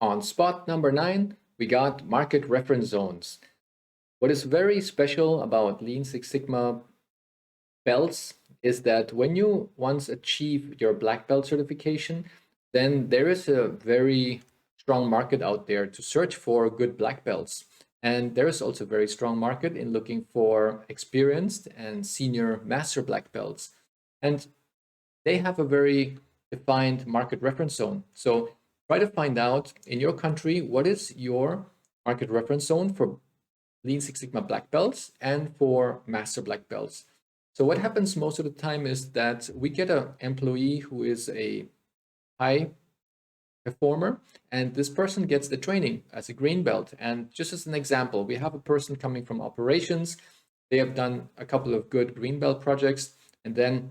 On spot number 9, we got market reference zones. What is very special about Lean Six Sigma belts is that when you once achieve your black belt certification, then there is a very strong market out there to search for good black belts. And there is also a very strong market in looking for experienced and senior master black belts. And they have a very defined market reference zone. So try to find out in your country what is your market reference zone for Lean Six Sigma black belts and for master black belts. So what happens most of the time is that we get an employee who is a high performer, and this person gets the training as a green belt. And just as an example, we have a person coming from operations. They have done a couple of good green belt projects, and then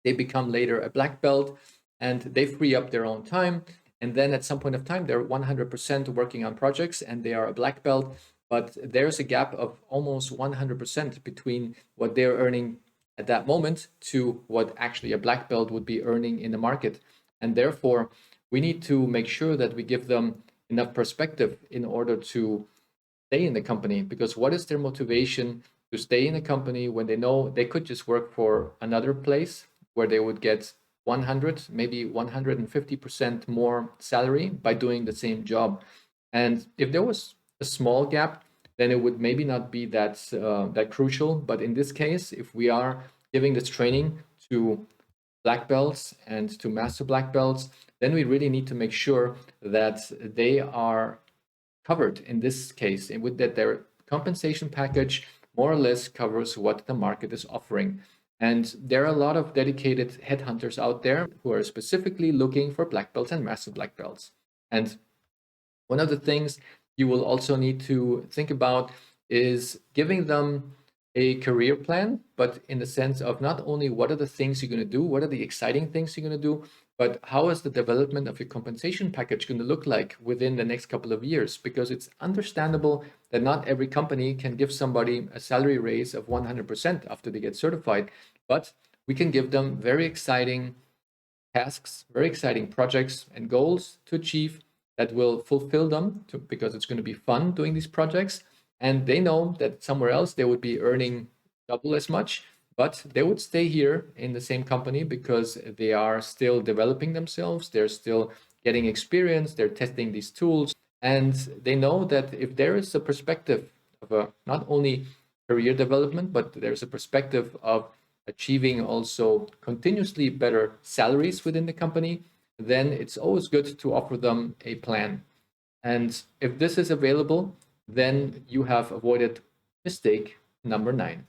they become later a black belt, and they free up their own time. And then at some point of time, they're 100% working on projects and they are a black belt. But there's a gap of almost 100% between what they're earning at that moment to what actually a black belt would be earning in the market. And therefore, we need to make sure that we give them enough perspective in order to stay in the company. Because what is their motivation to stay in a company when they know they could just work for another place where they would get 100, maybe 150% more salary by doing the same job? And if there was a small gap, then it would maybe not be that crucial. But in this case, if we are giving this training to black belts and to master black belts, then we really need to make sure that they are covered in this case, and with that their compensation package more or less covers what the market is offering. And there are a lot of dedicated headhunters out there who are specifically looking for black belts and master black belts. And one of the things you will also need to think about is giving them a career plan, but in the sense of not only what are the things you're going to do, what are the exciting things you're going to do, but how is the development of your compensation package going to look like within the next couple of years? Because it's understandable that not every company can give somebody a salary raise of 100% after they get certified, but we can give them very exciting tasks, very exciting projects and goals to achieve that will fulfill them because it's going to be fun doing these projects. And they know that somewhere else they would be earning double as much, but they would stay here in the same company because they are still developing themselves. They're still getting experience. They're testing these tools. And they know that if there is a perspective of not only career development, but there's a perspective of achieving also continuously better salaries within the company, then it's always good to offer them a plan. And if this is available, then you have avoided mistake number 9.